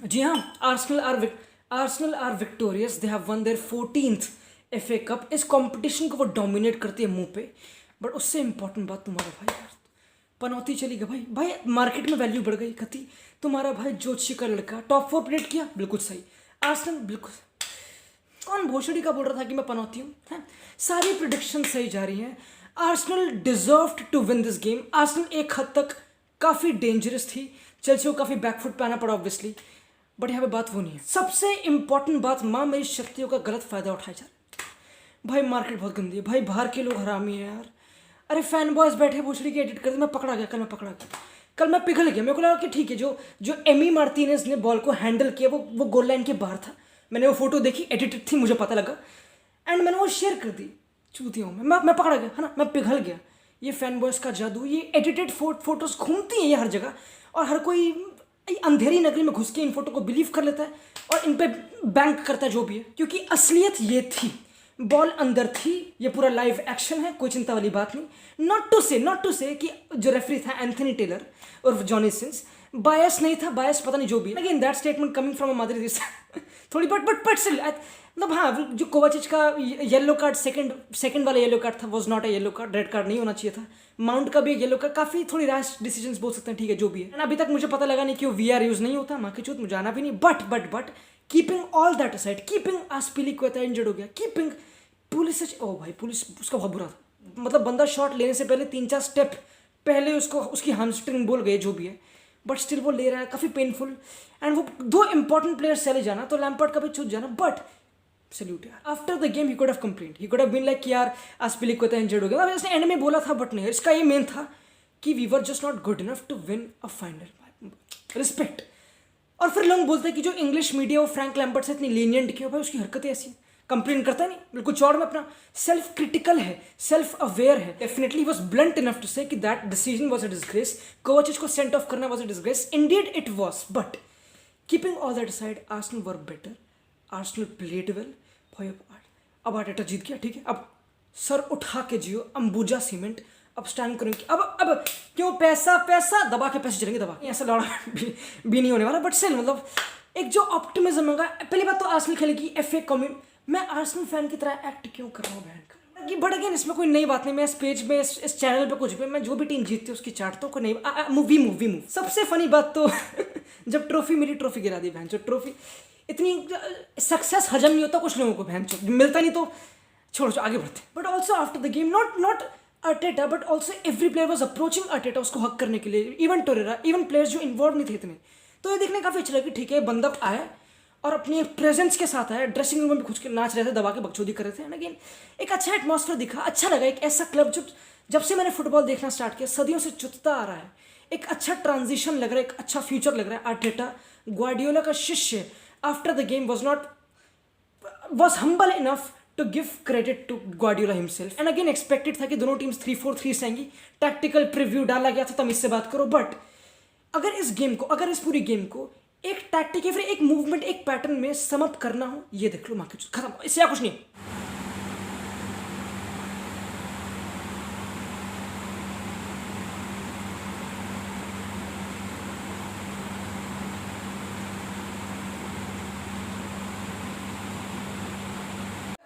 जी हाँ, Arsenal are victorious. They have won their 14th FA cup. इस competition को वो डोमिनेट करती है मुंह पे। बट उससे इंपॉर्टेंट बात, तुम्हारा भाई यार पनौती चली गई भाई। भाई मार्केट में वैल्यू बढ़ गई कति। तुम्हारा भाई जोशी का लड़का टॉप 4 प्लेट किया, बिल्कुल सही। आर्सेनल बिल्कुल, कौन भोसड़ी का बोल रहा था कि मैं पनौती हूँ हैं? सारी प्रिडिक्शन सही जा रही हैं। Arsenal deserved to win this game. Arsenal एक हद तक काफ़ी डेंजरस थी, चेल्सी को काफ़ी बैकफुट पे आना पड़ा ऑब्वियसली, बट यहाँ पे बात वो नहीं है। सबसे इंपॉर्टेंट बात, माँ मेरी शक्तियों का गलत फायदा उठाया जा रहा है। भाई मार्केट बहुत गंदी है भाई, बाहर के लोग हरामी है यार। अरे फैन बॉयज बैठे भोसड़ी की एडिट करते, मैं पकड़ा गया कल, मैं पकड़ा गया कल, मैं पिघल गया। मेरे को लगा कि ठीक है, जो जो एमी मार्टिनेज ने बॉल को हैंडल किया वो गोल लाइन के बाहर था। मैंने वो फोटो देखी, एडिटेड थी, मुझे पता लगा एंड मैंने वो शेयर कर दी। चूती हूँ मैं पकड़ा गया है ना, मैं पिघल गया। ये फैन बॉयज का जादू, ये एडिटेड फोटोज घूमती हैं ये हर जगह, और हर कोई अंधेरी नगरी में घुस के इन फोटो को बिलीव कर लेता है और इन पे बैंक करता है जो भी है। क्योंकि असलियत ये थी, बॉल अंदर थी, ये पूरा लाइव एक्शन है, कोई चिंता वाली बात नहीं। नॉट टू से कि जो रेफरी था एंथनी टेलर और जॉनी सिंस बायस नहीं था, बायस पता नहीं जो भी है। Again that statement coming from a mother थोड़ी बट स्टिल मतलब हाँ, जो कोवाचिच का येलो कार्ड सेकंड वाला येलो कार्ड था was not a yellow card, red card नहीं होना चाहिए था। माउंट का भी येलो कार्ड, काफी थोड़ी रैश डिसीजंस बोल सकते हैं, ठीक है जो भी है। अभी तक मुझे पता लगा नहीं कि वो VR यूज नहीं होता, माँ की चूत मुझे आना भी नहीं। But keeping all that aside, keeping Azpilicueta injured हो गया, कीपिंग पुलिस, ओ भाई पुलिस उसका बहुत बुरा था। मतलब बंदा शॉट लेने से पहले 3-4 स्टेप पहले उसको उसकी हैमस्ट्रिंग बोल गए जो भी है, बट स्टिल वो ले रहा है, काफ़ी पेनफुल। एंड वो 2 इंपॉर्टेंट प्लेयर्स चले जाना तो लैम्पार्ड का भी छूट जाना, बट सल्यूट यार। After the game he could have complaint, he could have been like कि यार आस्पिलिक्वेटा इंजर्ड हो गया। अब इसने एंड में बोला था, बट नहीं, इसका ये मेन था कि we were just not good enough to win a final. Respect. और फिर लोग बोलते हैं कि जो इंग्लिश मीडिया वो फ्रैंक लैम्पार्ड से इतनी लीनियंट क्यों, भाई उसकी हरकतें ऐसी हैं, कंप्लेन करता नहीं, बिल्कुल चौड़ में अपना सेल्फ क्रिटिकल है, सेल्फ अवेयर है। Definitely was blunt enough to say कि that decision was a disgrace, Kovacic को सेंट ऑफ करना was a disgrace, indeed it was. But keeping all that aside, Arsenal were better, Arsenal played well. भाई अब Arteta जीत गया, ठीक है, अब sir उठा के जियो, अंबुजा सीमेंट, अब स्टैंड करेंगे। अब क्यों पैसा दबा के पैसे चलेंगे, दबा ऐसा लड़ा भी नहीं होने वाला। बट स्टिल मतलब एक जो ऑप्टिमिज्म होगा। पहली बात तो आर्सेनल खेलेगी FA कम्युन, मैं आर्सेनल फैन की तरह एक्ट क्यों कर रहा हूँ बहन। बट अगेन इसमें कोई नई बात नहीं, मैं इस पेज में इस चैनल पे कुछ भी, मैं जो भी टीम जीतती हूँ उसकी चाटता हूँ, कोई नई मूव। सबसे फनी बात तो जब ट्रॉफी मिली, ट्रॉफी गिरा दी बहन। जो ट्रॉफी, इतनी सक्सेस हजम नहीं होता कुछ लोगों को बहन, मिलता नहीं तो छोड़ो आगे बढ़ते। But also after the game, not Arteta, but also every player was approaching Arteta उसको हक करने के लिए, इवन टोरेरा, इवन प्लेयर्स जो इन्वॉल्व नहीं थे इतने। तो ये देखने काफ़ी अच्छा लगा कि ठीक है बंदा आया और अपनी प्रेजेंस के साथ आया, ड्रेसिंग रूम में भी खुद के नाच रहे थे, दबा के बकचोदी कर रहे थे। एंड अगेन एक अच्छा एटमॉस्फेयर दिखा, अच्छा लगा। एक ऐसा क्लब जब से मैंने फुटबॉल देखना स्टार्ट किया सदियों से चुतता आ रहा है, एक अच्छा ट्रांजिशन लग रहा है, एक अच्छा फ्यूचर लग रहा है। आर्टेटा ग्वार्डियोला का शिष्य after the game was humble enough to give credit to Guardiola himself. And again expected था कि दोनों टीम्स 3-4-3 से आएंगी, टैक्टिकल प्रीव्यू डाला गया था, तब इससे बात करो। बट अगर इस पूरी गेम को एक टैक्टिक या फिर एक मूवमेंट, एक पैटर्न में समअप करना हो, ये देख लो, मार्केट खत्म, इससे कुछ नहीं।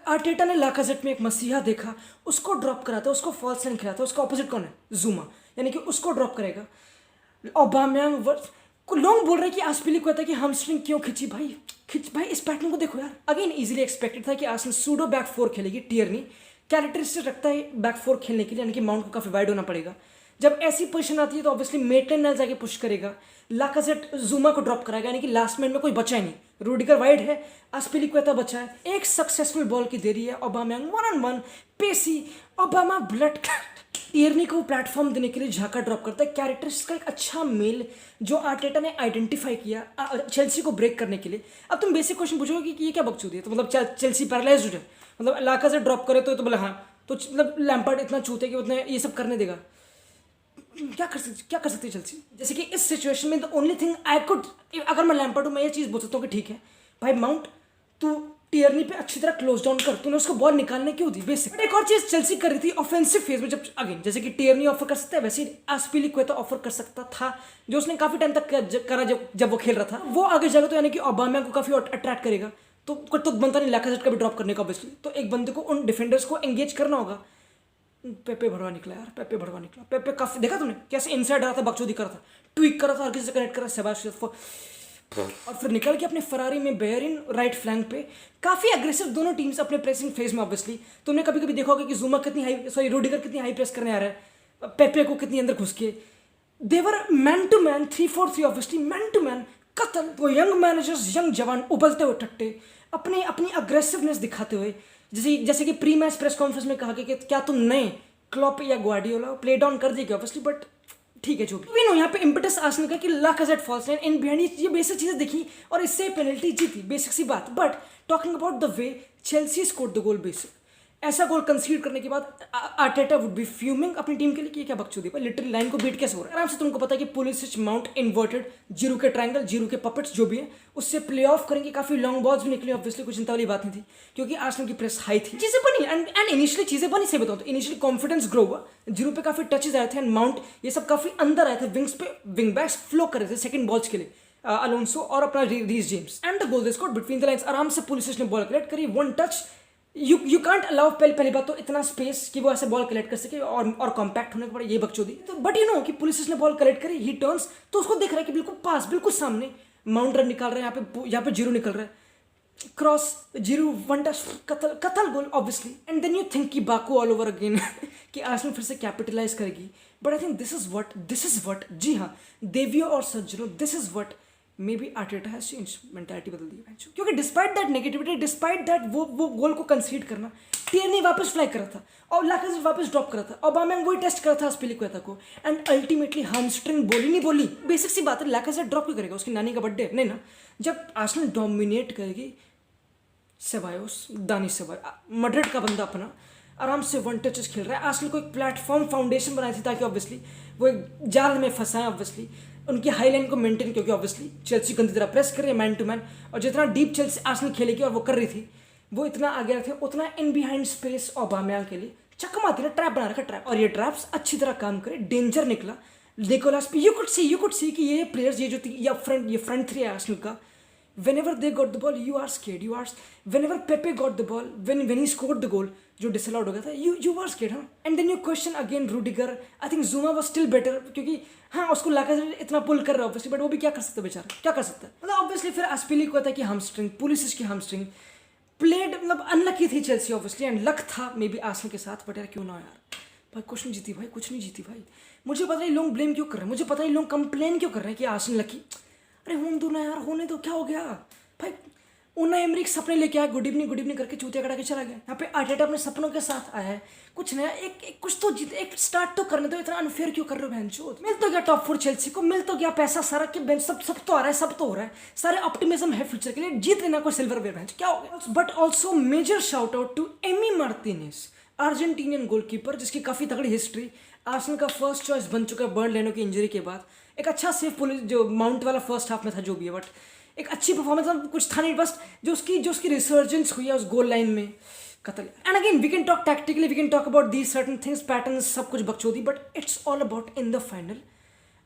आर्टेटा ने लाकाजेट में एक मसीहा देखा, उसको ड्रॉप कराता, उसको फॉल्स नाइन खिलाता। उसका ऑपोजिट कौन है? ज़ुमा, यानी कि उसको ड्रॉप करेगा। ऑबामेयांग लोग बोल रहे हैं कि आस्पिलिक्वेटा की हमस्ट्रिंग क्यों खिंची, भाई इस पैटर्न को देखो यार। अगेन इजीली एक्सपेक्टेड था कि आर्सेनल सूडो बैक 4 खेलेगी, टियरनी कैरेक्टरिस्टिक रखता है बैक 4 खेलने के लिए, यानी कि माउंट को काफ़ी वाइड होना पड़ेगा। जब ऐसी पोजीशन आती है तो ऑब्वियसली मेटलेंड जाके पुश करेगा, लाकाजेट ज़ुमा को ड्रॉप कराएगा, यानी कि लास्ट मिनट में कोई बचा ही नहीं। रूडिगर वाइड है, आस्पिलिक्वेटा बचा है, एक सक्सेसफुल बॉल की देरी है। ओबामेयांग 1-on-1 पेसी, ओबामा ब्लड टियरनी को प्लेटफॉर्म देने के लिए झाका ड्रॉप करता है। कैरेक्टरिस्टिक्स का एक अच्छा मेल जो आर्टेटा ने आइडेंटिफाई किया चेल्सी को ब्रेक करने के लिए। अब तुम बेसिक क्वेश्चन पूछोगे कि ये क्या बकचोदी है, तो मतलब चेल्सी पैरालाइज्ड हो जाए, मतलब लाकाजेट ड्रॉप करे तो बोला हाँ, तो मतलब लैम्पार्ड इतना चूते कि उतने ये सब करने देगा। क्या कर सकती है चेल्सी? जैसे कि इस सिचुएशन में the only thing I could, अगर मैं लैम्पार्ड हूँ, मैं ये चीज़ बोल सकता हूँ कि ठीक है भाई माउंट, तू टियरनी पे अच्छी तरह क्लोज डाउन कर, तूने उसको बॉल निकालने क्यों दी बेसिक। एक और चीज चेल्सी कर रही थी ऑफेंसिव फेज में, जब अगेन जैसे कि टियरनी ऑफर कर सकता है वैसे आस्पिलिक्वेटा ऑफर कर सकता था, जो उसने काफी टाइम तक करा जब वो खेल रहा था। वो आगे जाएगा तो यानी कि ओबामेयांग को काफी अट्रैक्ट करेगा, तो बनता नहीं लैकाजेट का भी ड्रॉप करने का ऑब्वियसली। तो एक बंदे को उन डिफेंडर्स को एंगेज करना होगा। पेपे भड़वा निकला यार, पेपे भड़वा निकला। पेपे काफी देखा तूने कैसे इनसाइड रहा था, बकचोदी कर रहा था, ट्वीक कर रहा था, हर किसी से कनेक्ट कर रहा था सेबास्टियन, और फिर निकल के अपने फरारी में बेयरिन राइट फ्लैंक पे काफी अग्रेसिव दोनों टीम्स अपने प्रेसिंग फेज में। ऑब्वियसली तुमने कभी कभी देखा होगा कि जुमा कितनी हाई, सॉरी रूडिगर कितनी हाई प्रेस करने आ रहा है, पेपे को कितनी अंदर घुस के। देवर man to man 3-4-3 obviously man to man कत्ल। वो यंग मैनेजर्स, यंग जवान उबलते हुए टट्टे अपने अपनी अग्रेसिवनेस दिखाते हुए, जैसे कि प्री मैच प्रेस कॉन्फ्रेंस में कहा कि क्या तुम नए क्लॉप या ग्वार्डियोला प्ले डाउन कर देगी ऑब्वियसली, बट ठीक है जो भी नो। यहाँ पे इम्पेटस आर्सेनल का कि Lacazette falls line in behind, ये बेसिक चीजें देखी और इससे पेनल्टी जीती, बेसिक सी बात। But talking about the way Chelsea scored the goal, basic ऐसा गोल कंसीड करने के बाद आर्टेटा वुड बी फ्यूमिंग अपनी टीम के लिए कि क्या बकचोदी है, लिटरली लाइन को बीट कैसे हो रहा है। आराम से तुमको पता है कि पुलिसिच माउंट इन्वर्टेड जीरो के ट्रायंगल, जीरो के पपेट्स जो भी है उससे प्ले ऑफ करेंगे। काफी लॉन्ग बॉल्स भी निकली ऑब्वियसली, कुछ चिंता वाली बात नहीं थी क्योंकि आर्सेनल की प्रेस हाई थी। चीजें बनी एंड इनिशियली चीजें बनी, से बताऊं तो इनिशियली कॉन्फिडेंस ग्रो हुआ, जीरो पे काफी टचेस आए थे एंड माउंट ये सब काफी अंदर आए थे, विंग्स पे विंग बैक्स फ्लो कर रहे थे सेकंड बॉल्स के लिए, अलोंसो और अपना Reece James and the goal they scored between the lines. आराम से पुलिसिच ने बॉल कलेक्ट करी, one touch. You can't allow पहली बात तो इतना स्पेस कि वो ऐसे बॉल कलेक्ट कर सके और कॉम्पैक्ट होने के बाद ये बकचोदी। तो बट यू नो कि पुलिस ने बॉल कलेक्ट करी, ही टर्न्स तो उसको देख रहा है कि बिल्कुल पास, बिल्कुल सामने माउंट रन निकाल रहा है, यहाँ पे जीरो निकल रहा है, क्रॉस जीरो, वन टच, कतल goal obviously. And then you think कि बाकू ऑल ओवर अगेन कि आर्सेनल फिर से कैपिटलाइज करेगी, but I think this is what जी हाँ देवियो और सज्जनों, this is what maybe Arteta has change, mentality बदल दी है क्योंकि despite that negativity, despite that वो गोल को कंसीड करना, टियरनी वापस फ्लाई कर रहा था और लाकाजेट वापस ड्रॉप कर रहा था, ओबामेयांग वही टेस्ट कर रहा था आस्पिलिक्वेटा को एंड अल्टीमेटली हैमस्ट्रिंग बोली नहीं बोली। बेसिक सी बात है, लाकाजेट ड्रॉप क्यों करेगा, उसकी नानी का बर्थडे नहीं ना। जब आर्सेनल डोमिनेट करेगी, सेबायोस दानी सेबायोस मैड्रिड का बंदा अपना आराम से वन टचेस खेल रहा है, आर्सेनल को एक प्लेटफॉर्म फाउंडेशन बनाई थी ताकि ऑब्वियसली वो एक जाल में फंसाएं ऑब्वियसली उनकी हाई लाइन को मेंटेन, क्योंकि ऑब्वियसली चेल्सी गंदी तरह प्रेस कर रही है मैन टू मैन, और जितना डीप चेल्सी आर्सेनल खेलेगी और वो कर रही थी, वो इतना आगे रखे उतना इन बिहाइंड स्पेस ओबामेयांग के लिए चक्का मारती है, ट्रैप बना रखा ट्रैप, और ये ट्रैप्स अच्छी तरह काम करे, डेंजर निकला निकोलास पे। यू कुड सी कि ये प्लेयर्स ये जो ये फ्रंट थ्री है आर्सेनल का, whenever they got the ball you are scared, whenever Pepe got the ball, when he scored the goal जो disallowed हो गया था, you were scared, हाँ। And then you question again Rudiger, I think Zuma was still better क्योंकि हाँ उसको Lacazette इतना पुल कर रहा है ऑब्वियसली, बट वो भी क्या कर सकता है बेचारा, क्या कर सकता है मतलब ऑब्वियसली। फिर आस्पिलिक्वेटा की हमस्ट्रिंग, पुलिसिच की हमस्ट्रिंग प्लेड, मतलब अनलकी थी चेल्सी ऑब्वियसली एंड लक था मे बी आर्सेनल के साथ, बट यार क्यों ना यार भाई कुछ नहीं जीती भाई, कुछ नहीं जीती भाई। मुझे पता नहीं लोग ब्लेम क्यों कर रहे हैं, मुझे पता नहीं लोग कंप्लेन क्यों कर रहे हैं कि आर्सेनल लकी, अरे होने दो ना यार, होने दो, क्या हो गया भाई। उन्नाई एमरिक सपने लेके आया, गुड इवनिंग करके चूतिया कटा के चला गया। यहाँ पे आर्टेटा अपने सपनों के साथ आया है, कुछ नया एक कुछ तो जीत, एक स्टार्ट तो करने दो, इतना अनफेयर क्यों कर रहे हो बहनचोद। मिल तो गया टॉप 4 चेल्सी को, मिल तो गया पैसा सारा के बेंच, सब तो आ रहा है, सब तो हो रहा है, सारे ऑप्टिमिज्म है फ्यूचर के लिए, जीत लेना कोई सिल्वर वेयर बेंच क्या हो गया। But also major shout out to Emi Martinez, Argentinian goalkeeper जिसकी काफी तगड़ी हिस्ट्री, आर्सेनल का फर्स्ट चॉइस बन चुका है बर्न लेनो की इंजरी के बाद, एक अच्छा सेफ पुलिस जो माउंट वाला फर्स्ट हाफ में था जो भी है, बट एक अच्छी परफॉर्मेंस कुछ था नहीं, बस जो उसकी रिसर्जेंस हुई है उस गोल लाइन में कतल। And again we can talk tactically, we can talk about these certain things, patterns, सब कुछ बकचोदी, but it's all about in the final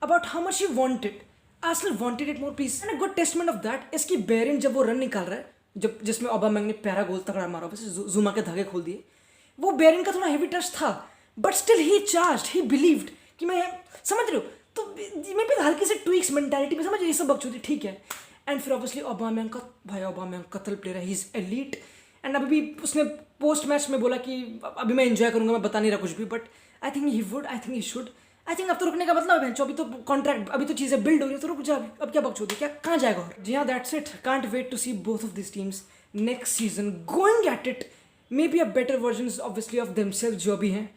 about how much you wanted, Arsenal wanted it more please. And a good testament of that इसकी बेरिन जब वो run निकाल रहा है, जब जिसमें ओबामेयांग ने प्यारा गोल तगड़ा मारा, वैसे जुमा के धागे खोल दिए, वो बेरिन का थोड़ा हेवी टच था, but still he charged, he believed कि मैं समझ रहे हो, तो मैं भी हल्की से ट्विक्स मेंटालिटी में समझ ये सब बकचोदी ठीक है। एंड फिर ऑब्वियसली ओबामेयांग का भाई, ओबामेयांग कतल प्लेयर है, ही इज एलीट। एंड अभी भी उसने पोस्ट मैच में बोला कि अभी मैं एंजॉय करूंगा, मैं बता नहीं रहा कुछ भी, but I think he would, I think he should, I think अब तो रुकने का मतलब है, अभी तो कॉन्ट्रैक्ट, अभी तो चीजें बिल्ड हो रही है, तो रुक जा, अब क्या बकचोदी, क्या कहाँ जाएगा और। जी हाँ, that's it, can't wait to see both of this teams next season going at it, maybe a better version obviously of themselves जो भी हैं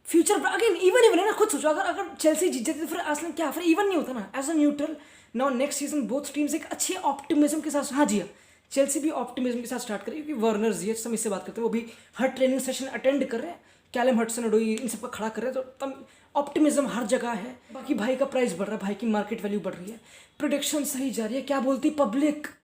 फ्यूचर। अगेन इवन है ना, खुद सोचो, अगर चेल्सी जीत जाती तो फिर आर्सेनल क्या, फिर इवन नहीं होता ना as a neutral. Now next season both teams एक अच्छे ऑप्टिमिज्म के साथ, हाँ जी हाँ, चेल्सी भी ऑप्टिमिज्म के साथ स्टार्ट करेगी क्योंकि वर्नर जीएच हम इससे बात करते हैं, वो भी हर ट्रेनिंग सेशन अटेंड कर रहे हैं, कैलम हडसन ओडोई इन सबका खड़ा कर रहे हैं, तो तब ऑप्टिमिज्म हर जगह है। बाकी भाई का प्राइस बढ़ रहा है, भाई की मार्केट वैल्यू बढ़ रही है, प्रोडिक्शन सही जा रही है, क्या बोलती पब्लिक।